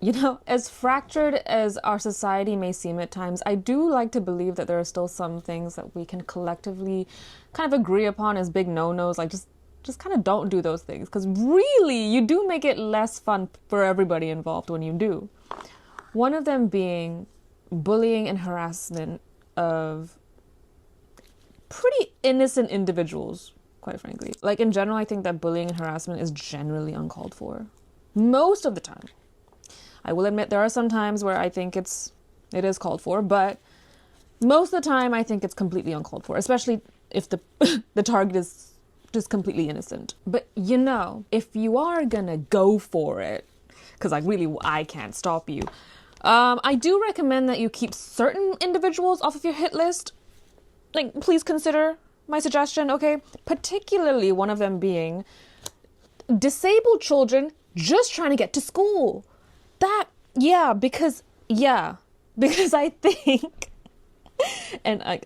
You know, as fractured as our society may seem at times, I do like to believe that there are still some things that we can collectively kind of agree upon as big no-nos, like just kind of don't do those things. Because really, you do make it less fun for everybody involved when you do. One of them being bullying and harassment of pretty innocent individuals, quite frankly. Like, in general, I think that bullying and harassment is generally uncalled for. Most of the time. I will admit there are some times where I think it is called for, but most of the time I think it's completely uncalled for, especially if the the target is just completely innocent. But you know, if you are gonna go for it, because I can't stop you, I do recommend that you keep certain individuals off of your hit list. Like, please consider my suggestion, okay? Particularly one of them being disabled children just trying to get to school. Because I think, and I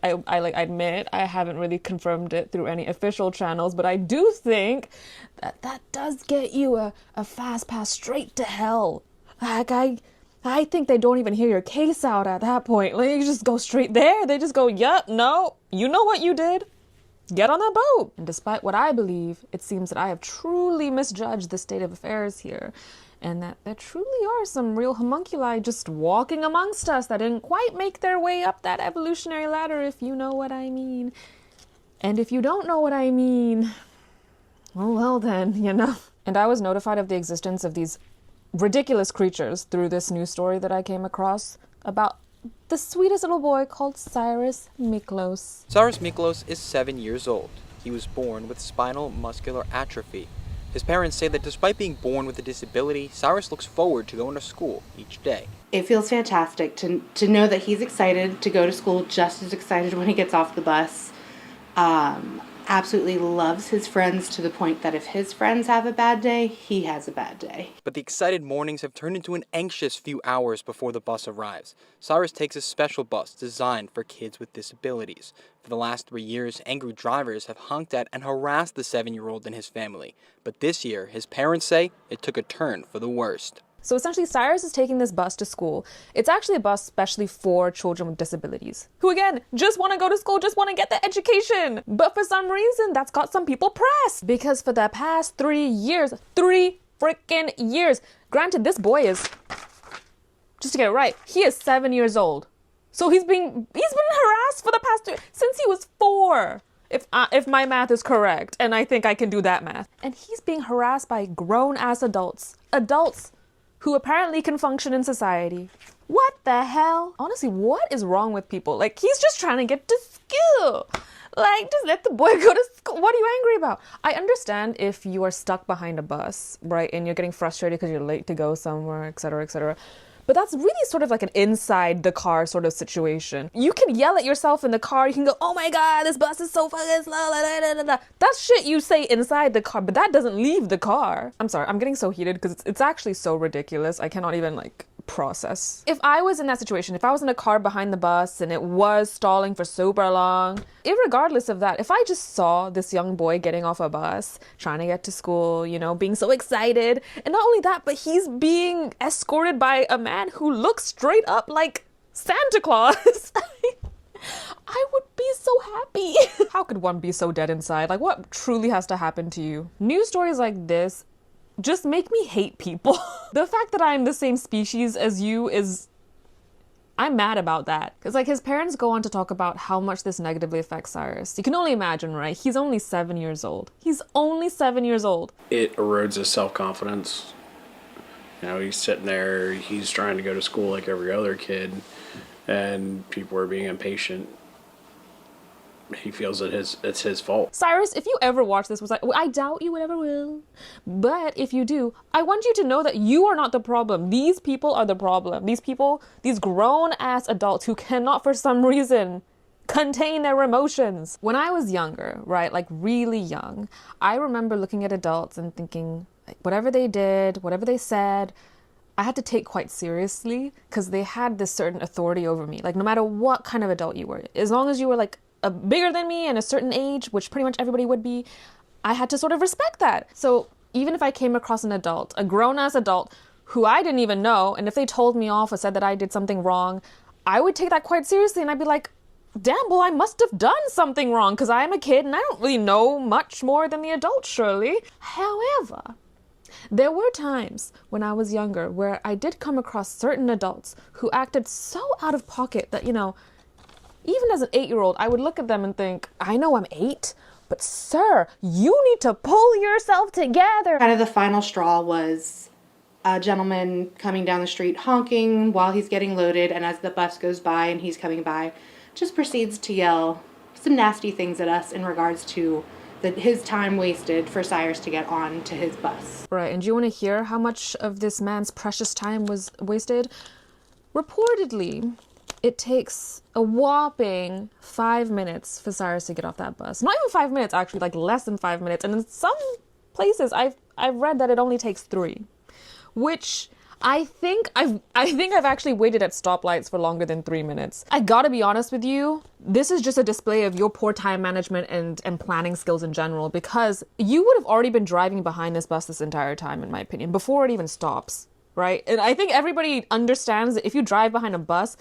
admit I haven't really confirmed it through any official channels, but I do think that does get you a fast pass straight to hell. Like, I think they don't even hear your case out at that point. Like, you just go straight there. They just go, yup, no, you know what you did. Get on that boat. And despite what I believe, it seems that I have truly misjudged the state of affairs here. And that there truly are some real homunculi just walking amongst us that didn't quite make their way up that evolutionary ladder, if you know what I mean. And if you don't know what I mean, well then, you know. And I was notified of the existence of these ridiculous creatures through this news story that I came across about the sweetest little boy called Sirus Miklos. Sirus Miklos is 7 years old. He was born with spinal muscular atrophy. His parents say that despite being born with a disability, Sirus looks forward to going to school each day. It feels fantastic to know that he's excited to go to school, just as excited when he gets off the bus. Absolutely loves his friends to the point that if his friends have a bad day, he has a bad day. But the excited mornings have turned into an anxious few hours before the bus arrives. Sirus takes a special bus designed for kids with disabilities. For the last 3 years, angry drivers have honked at and harassed the 7-year-old and his family. But this year, his parents say it took a turn for the worst. So essentially, Sirus is taking this bus to school. It's actually a bus specially for children with disabilities, who again, just want to go to school, just want to get the education. But for some reason, that's got some people pressed. Because for the past 3 years, 3 freaking years, granted, this boy is, just to get it right, he is 7 years old. So he's been harassed for the past since he was 4. If my math is correct, and I think I can do that math. And he's being harassed by grown-ass adults. Adults who apparently can function in society. What the hell? Honestly, what is wrong with people? Like, he's just trying to get to school. Like, just let the boy go to school. What are you angry about? I understand if you are stuck behind a bus, right, and you're getting frustrated because you're late to go somewhere, etc., etc. But that's really sort of like an inside the car sort of situation. You can yell at yourself in the car. You can go, oh my God, this bus is so fucking slow. That's shit you say inside the car, but that doesn't leave the car. I'm sorry, I'm getting so heated because it's actually so ridiculous. I cannot even process. If I was in that situation, if I was in a car behind the bus and it was stalling for super long, irregardless of that, if I just saw this young boy getting off a bus, trying to get to school, you know, being so excited, and not only that, but he's being escorted by a man who looks straight up like Santa Claus. I would be so happy. How could one be so dead inside? Like, what truly has to happen to you? News stories like this just make me hate people. The fact that I'm the same species as you I'm mad about that. Because his parents go on to talk about how much this negatively affects Sirus. You can only imagine, right? He's only 7 years old. He's only 7 years old. It erodes his self-confidence. You know, he's sitting there, he's trying to go to school like every other kid, and people are being impatient. He feels that it's his fault. Sirus, if you ever watch this, I doubt you would ever will. But if you do, I want you to know that you are not the problem. These people are the problem. These people, these grown-ass adults who cannot, for some reason, contain their emotions. When I was younger, right, really young, I remember looking at adults and thinking, whatever they did, whatever they said, I had to take quite seriously because they had this certain authority over me. No matter what kind of adult you were, as long as you were bigger than me and a certain age, which pretty much everybody would be, I had to sort of respect that. So even if I came across an adult, a grown-ass adult, who I didn't even know, and if they told me off or said that I did something wrong, I would take that quite seriously, and I'd be like, damn, well, I must have done something wrong because I am a kid and I don't really know much more than the adults, surely. However, there were times when I was younger where I did come across certain adults who acted so out of pocket that, you know, even as an 8-year-old, I would look at them and think, I know I'm 8, but sir, you need to pull yourself together. Kind of the final straw was a gentleman coming down the street honking while he's getting loaded, and as the bus goes by and he's coming by, just proceeds to yell some nasty things at us in regards to his time wasted for Sirus to get on to his bus. Right, and do you want to hear how much of this man's precious time was wasted? Reportedly, it takes a whopping 5 minutes for Sirus to get off that bus. Not even 5 minutes, actually, like less than 5 minutes. And in some places, I've read that it only takes 3, which I think I've actually waited at stoplights for longer than 3 minutes. I gotta be honest with you, this is just a display of your poor time management and planning skills in general, because you would have already been driving behind this bus this entire time, in my opinion, before it even stops, right? And I think everybody understands that if you drive behind a bus,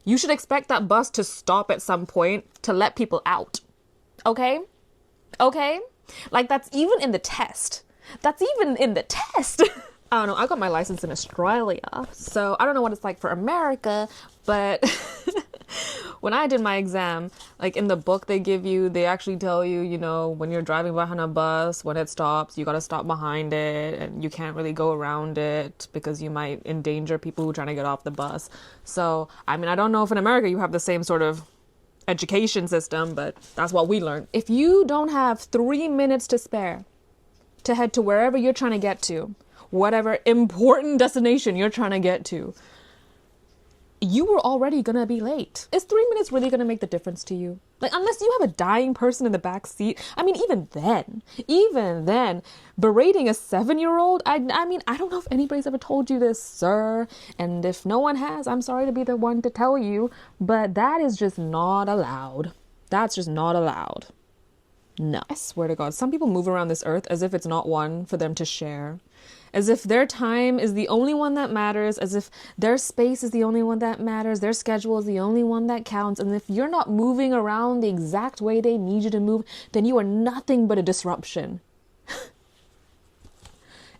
you should expect that bus to stop at some point to let people out. Okay? Okay? Like, that's even in the test. That's even in the test. I don't know, I got my license in Australia, so I don't know what it's like for America, but when I did my exam, like in the book they actually tell you, you know, when you're driving behind a bus, when it stops, you gotta stop behind it, and you can't really go around it because you might endanger people who are trying to get off the bus. So, I mean, I don't know if in America you have the same sort of education system, but that's what we learned. If you don't have 3 minutes to spare to head to wherever you're trying to get to, whatever important destination you're trying to get to, you were already gonna be late. Is 3 minutes really gonna make the difference to you? Like, unless you have a dying person in the back seat. I mean, even then, berating a 7-year-old, I mean, I don't know if anybody's ever told you this, sir. And if no one has, I'm sorry to be the one to tell you, but that is just not allowed. That's just not allowed. No. I swear to God, some people move around this earth as if it's not one for them to share. As if their time is the only one that matters, as if their space is the only one that matters, their schedule is the only one that counts, and if you're not moving around the exact way they need you to move, then you are nothing but a disruption.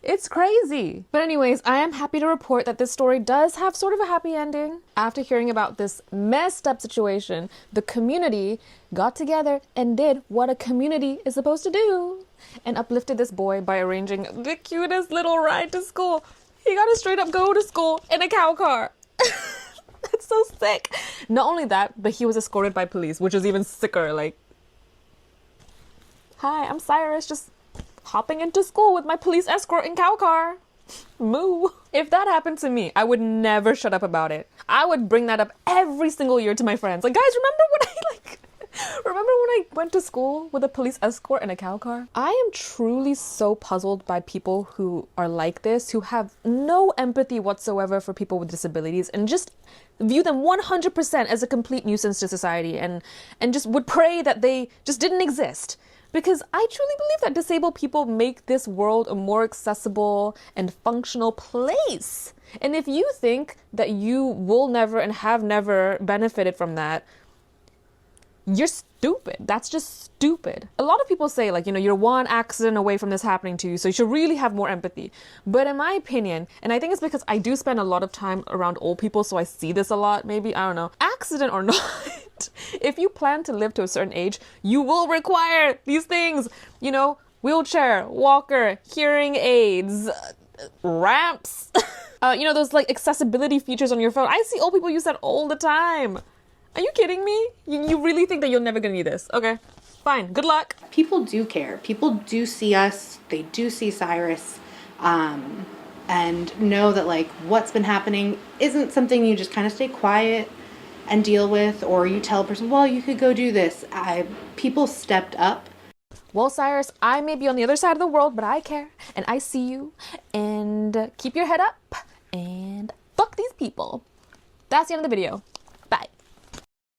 It's crazy. But anyways, I am happy to report that this story does have sort of a happy ending. After hearing about this messed up situation, the community got together and did what a community is supposed to do, and uplifted this boy by arranging the cutest little ride to school. He got to straight up go to school in a cow car. That's so sick. Not only that, but he was escorted by police, which is even sicker. Like, hi, I'm Sirus, just hopping into school with my police escort in cow car. Moo. If that happened to me, I would never shut up about it. I would bring that up every single year to my friends. Like, guys, remember when I went to school with a police escort in a cow car? I am truly so puzzled by people who are like this, who have no empathy whatsoever for people with disabilities and just view them 100% as a complete nuisance to society, and just would pray that they just didn't exist. Because I truly believe that disabled people make this world a more accessible and functional place. And if you think that you will never and have never benefited from that, you're stupid. That's just stupid. A lot of people say, like, you know, you're one accident away from this happening to you, so you should really have more empathy. But in my opinion, and I think it's because I do spend a lot of time around old people, so I see this a lot, maybe, I don't know. Accident or not, if you plan to live to a certain age, you will require these things, you know, wheelchair, walker, hearing aids, ramps, you know, those like accessibility features on your phone. I see old people use that all the time. Are you kidding me? You really think that you're never gonna need this? Okay, fine, good luck. People do care. People do see us. They do see Sirus. And know that, like, what's been happening isn't something you just kind of stay quiet and deal with, or you tell a person, well, you could go do this. People stepped up. Well, Sirus, I may be on the other side of the world, but I care, and I see you, and keep your head up, and fuck these people. That's the end of the video.